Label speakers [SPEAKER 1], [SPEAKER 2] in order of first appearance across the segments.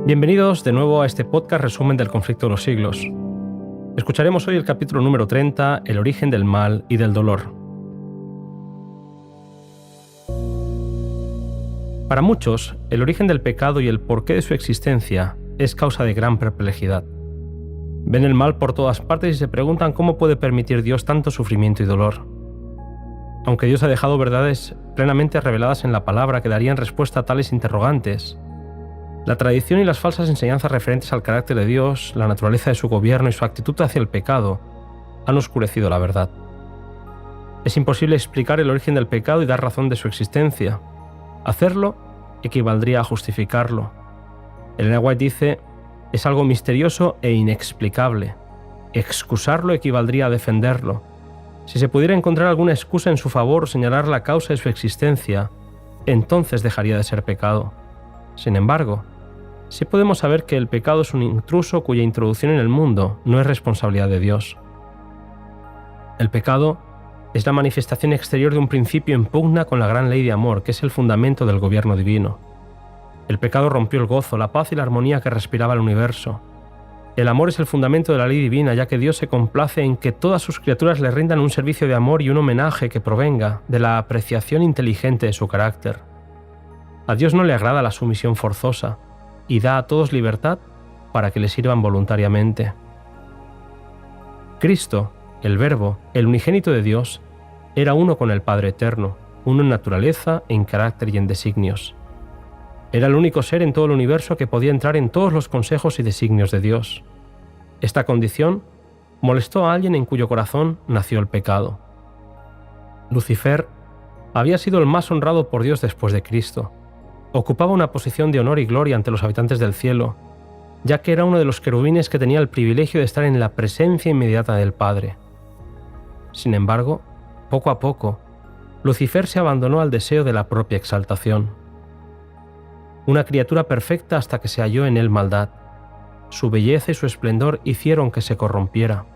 [SPEAKER 1] Bienvenidos de nuevo a este podcast resumen del conflicto de los siglos. Escucharemos hoy el capítulo número 30, el origen del mal y del dolor. Para muchos, el origen del pecado y el porqué de su existencia es causa de gran perplejidad. Ven el mal por todas partes y se preguntan cómo puede permitir Dios tanto sufrimiento y dolor. Aunque Dios ha dejado verdades plenamente reveladas en la palabra que darían respuesta a tales interrogantes, la tradición y las falsas enseñanzas referentes al carácter de Dios, la naturaleza de su gobierno y su actitud hacia el pecado han oscurecido la verdad. Es imposible explicar el origen del pecado y dar razón de su existencia. Hacerlo equivaldría a justificarlo. Ellen White dice: es algo misterioso e inexplicable. Excusarlo equivaldría a defenderlo. Si se pudiera encontrar alguna excusa en su favor o señalar la causa de su existencia, entonces dejaría de ser pecado. Sin embargo, sí podemos saber que el pecado es un intruso cuya introducción en el mundo no es responsabilidad de Dios. El pecado es la manifestación exterior de un principio en pugna con la gran ley de amor, que es el fundamento del gobierno divino. El pecado rompió el gozo, la paz y la armonía que respiraba el universo. El amor es el fundamento de la ley divina, ya que Dios se complace en que todas sus criaturas le rindan un servicio de amor y un homenaje que provenga de la apreciación inteligente de su carácter. A Dios no le agrada la sumisión forzosa, y da a todos libertad para que le sirvan voluntariamente. Cristo, el Verbo, el unigénito de Dios, era uno con el Padre Eterno, uno en naturaleza, en carácter y en designios. Era el único ser en todo el universo que podía entrar en todos los consejos y designios de Dios. Esta condición molestó a alguien en cuyo corazón nació el pecado. Lucifer había sido el más honrado por Dios después de Cristo. Ocupaba una posición de honor y gloria ante los habitantes del cielo, ya que era uno de los querubines que tenía el privilegio de estar en la presencia inmediata del Padre. Sin embargo, poco a poco, Lucifer se abandonó al deseo de la propia exaltación. Una criatura perfecta hasta que se halló en él maldad. Su belleza y su esplendor hicieron que se corrompiera.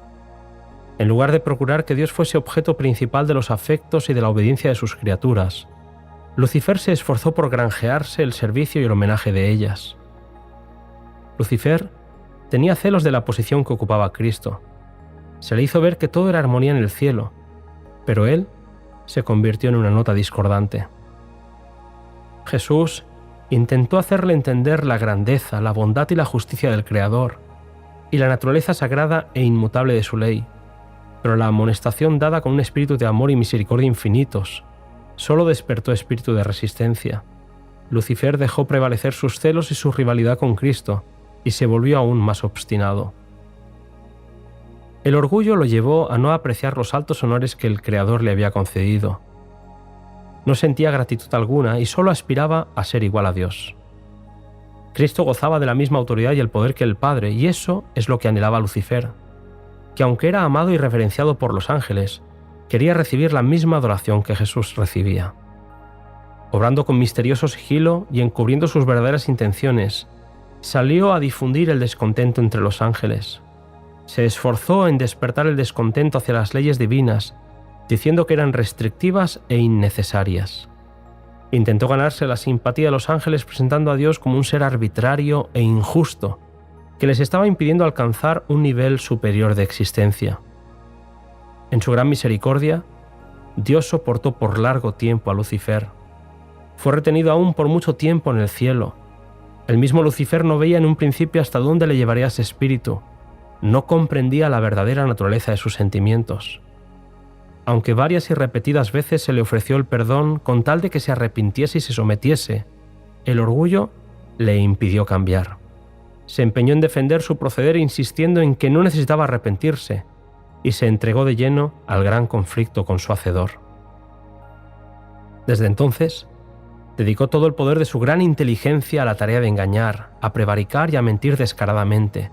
[SPEAKER 1] En lugar de procurar que Dios fuese objeto principal de los afectos y de la obediencia de sus criaturas, Lucifer se esforzó por granjearse el servicio y el homenaje de ellas. Lucifer tenía celos de la posición que ocupaba Cristo. Se le hizo ver que todo era armonía en el cielo, pero él se convirtió en una nota discordante. Jesús intentó hacerle entender la grandeza, la bondad y la justicia del Creador, y la naturaleza sagrada e inmutable de su ley, pero la amonestación dada con un espíritu de amor y misericordia infinitos solo despertó espíritu de resistencia. Lucifer dejó prevalecer sus celos y su rivalidad con Cristo, y se volvió aún más obstinado. El orgullo lo llevó a no apreciar los altos honores que el Creador le había concedido. No sentía gratitud alguna y solo aspiraba a ser igual a Dios. Cristo gozaba de la misma autoridad y el poder que el Padre, y eso es lo que anhelaba Lucifer, que aunque era amado y reverenciado por los ángeles, quería recibir la misma adoración que Jesús recibía. Obrando con misterioso sigilo y encubriendo sus verdaderas intenciones, salió a difundir el descontento entre los ángeles. Se esforzó en despertar el descontento hacia las leyes divinas, diciendo que eran restrictivas e innecesarias. Intentó ganarse la simpatía de los ángeles presentando a Dios como un ser arbitrario e injusto, que les estaba impidiendo alcanzar un nivel superior de existencia. En su gran misericordia, Dios soportó por largo tiempo a Lucifer. Fue retenido aún por mucho tiempo en el cielo. El mismo Lucifer no veía en un principio hasta dónde le llevaría ese espíritu. No comprendía la verdadera naturaleza de sus sentimientos. Aunque varias y repetidas veces se le ofreció el perdón con tal de que se arrepintiese y se sometiese, el orgullo le impidió cambiar. Se empeñó en defender su proceder insistiendo en que no necesitaba arrepentirse, y se entregó de lleno al gran conflicto con su Hacedor. Desde entonces, dedicó todo el poder de su gran inteligencia a la tarea de engañar, a prevaricar y a mentir descaradamente,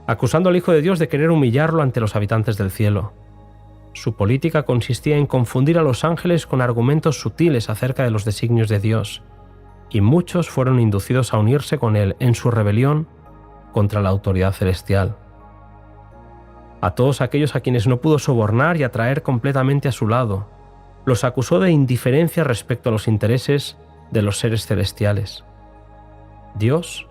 [SPEAKER 1] acusando al Hijo de Dios de querer humillarlo ante los habitantes del cielo. Su política consistía en confundir a los ángeles con argumentos sutiles acerca de los designios de Dios, y muchos fueron inducidos a unirse con él en su rebelión contra la autoridad celestial. A todos aquellos a quienes no pudo sobornar y atraer completamente a su lado, los acusó de indiferencia respecto a los intereses de los seres celestiales. Dios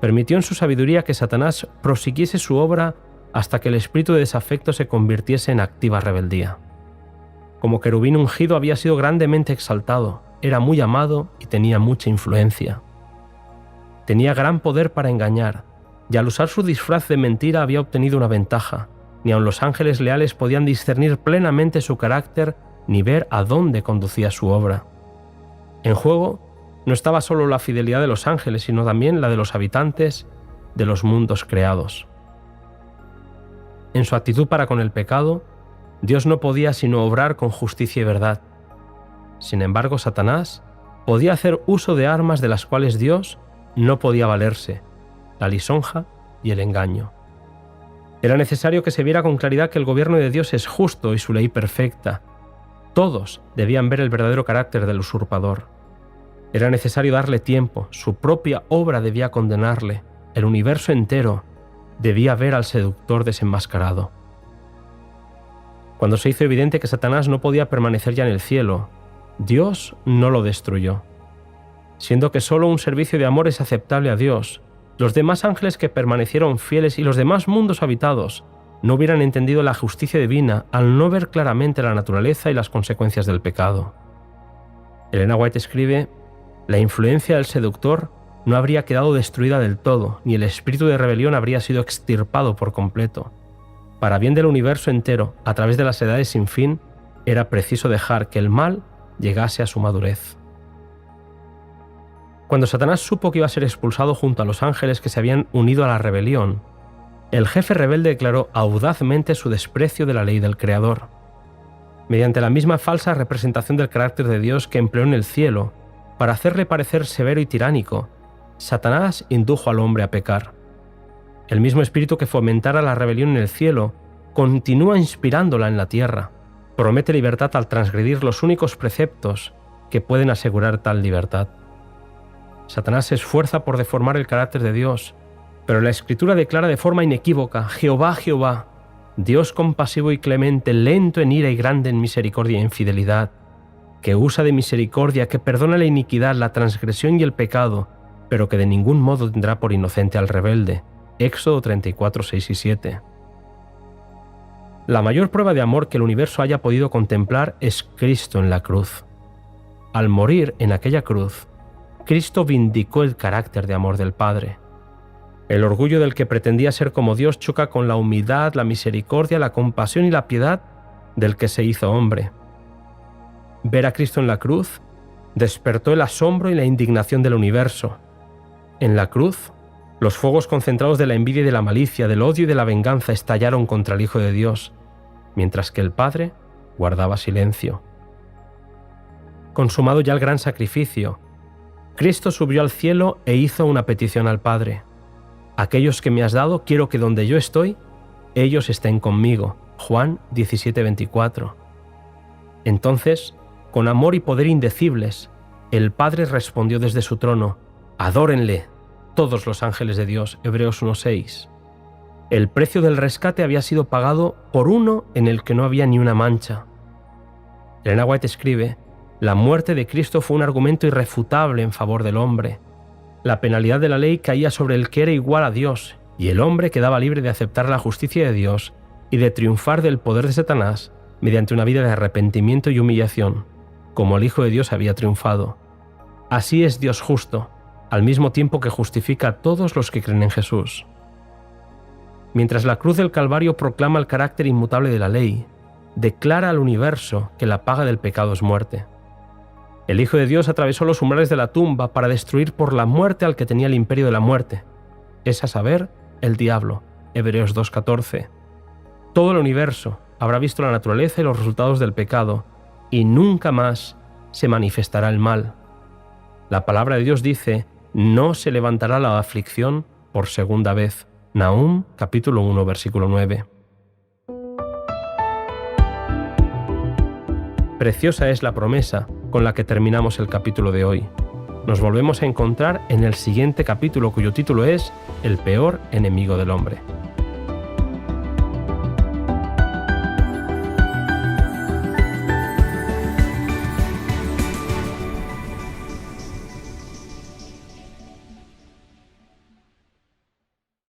[SPEAKER 1] permitió en su sabiduría que Satanás prosiguiese su obra hasta que el espíritu de desafecto se convirtiese en activa rebeldía. Como querubín ungido había sido grandemente exaltado, era muy amado y tenía mucha influencia. Tenía gran poder para engañar, y al usar su disfraz de mentira había obtenido una ventaja. Ni aun los ángeles leales podían discernir plenamente su carácter ni ver a dónde conducía su obra. En juego no estaba solo la fidelidad de los ángeles, sino también la de los habitantes de los mundos creados. En su actitud para con el pecado, Dios no podía sino obrar con justicia y verdad. Sin embargo, Satanás podía hacer uso de armas de las cuales Dios no podía valerse: la lisonja y el engaño. Era necesario que se viera con claridad que el gobierno de Dios es justo y su ley perfecta. Todos debían ver el verdadero carácter del usurpador. Era necesario darle tiempo, su propia obra debía condenarle, el universo entero debía ver al seductor desenmascarado. Cuando se hizo evidente que Satanás no podía permanecer ya en el cielo, Dios no lo destruyó. Siendo que solo un servicio de amor es aceptable a Dios, los demás ángeles que permanecieron fieles y los demás mundos habitados no hubieran entendido la justicia divina al no ver claramente la naturaleza y las consecuencias del pecado. Elena White escribe: la influencia del seductor no habría quedado destruida del todo, ni el espíritu de rebelión habría sido extirpado por completo. Para bien del universo entero, a través de las edades sin fin, era preciso dejar que el mal llegase a su madurez. Cuando Satanás supo que iba a ser expulsado junto a los ángeles que se habían unido a la rebelión, el jefe rebelde declaró audazmente su desprecio de la ley del Creador. Mediante la misma falsa representación del carácter de Dios que empleó en el cielo, para hacerle parecer severo y tiránico, Satanás indujo al hombre a pecar. El mismo espíritu que fomentara la rebelión en el cielo continúa inspirándola en la tierra. Promete libertad al transgredir los únicos preceptos que pueden asegurar tal libertad. Satanás se esfuerza por deformar el carácter de Dios, pero la Escritura declara de forma inequívoca: Jehová, Jehová, Dios compasivo y clemente, lento en ira y grande en misericordia y en fidelidad, que usa de misericordia, que perdona la iniquidad, la transgresión y el pecado, pero que de ningún modo tendrá por inocente al rebelde. Éxodo 34, 6 y 7. La mayor prueba de amor que el universo haya podido contemplar es Cristo en la cruz. Al morir en aquella cruz, Cristo vindicó el carácter de amor del Padre. El orgullo del que pretendía ser como Dios choca con la humildad, la misericordia, la compasión y la piedad del que se hizo hombre. Ver a Cristo en la cruz despertó el asombro y la indignación del universo. En la cruz, los fuegos concentrados de la envidia y de la malicia, del odio y de la venganza estallaron contra el Hijo de Dios, mientras que el Padre guardaba silencio. Consumado ya el gran sacrificio, Cristo subió al cielo e hizo una petición al Padre: aquellos que me has dado, quiero que donde yo estoy, ellos estén conmigo. Juan 17:24. Entonces, con amor y poder indecibles, el Padre respondió desde su trono: adórenle todos los ángeles de Dios. Hebreos 1:6. El precio del rescate había sido pagado por uno en el que no había ni una mancha. Elena White escribe: la muerte de Cristo fue un argumento irrefutable en favor del hombre. La penalidad de la ley caía sobre el que era igual a Dios, y el hombre quedaba libre de aceptar la justicia de Dios y de triunfar del poder de Satanás mediante una vida de arrepentimiento y humillación, como el Hijo de Dios había triunfado. Así es Dios justo, al mismo tiempo que justifica a todos los que creen en Jesús. Mientras la cruz del Calvario proclama el carácter inmutable de la ley, declara al universo que la paga del pecado es muerte. El Hijo de Dios atravesó los umbrales de la tumba para destruir por la muerte al que tenía el imperio de la muerte, es a saber, el diablo. Hebreos 2:14. Todo el universo habrá visto la naturaleza y los resultados del pecado, y nunca más se manifestará el mal. La palabra de Dios dice: no se levantará la aflicción por segunda vez. Nahum, capítulo 1, versículo 9. Preciosa es la promesa con la que terminamos el capítulo de hoy. Nos volvemos a encontrar en el siguiente capítulo, cuyo título es El peor enemigo del hombre.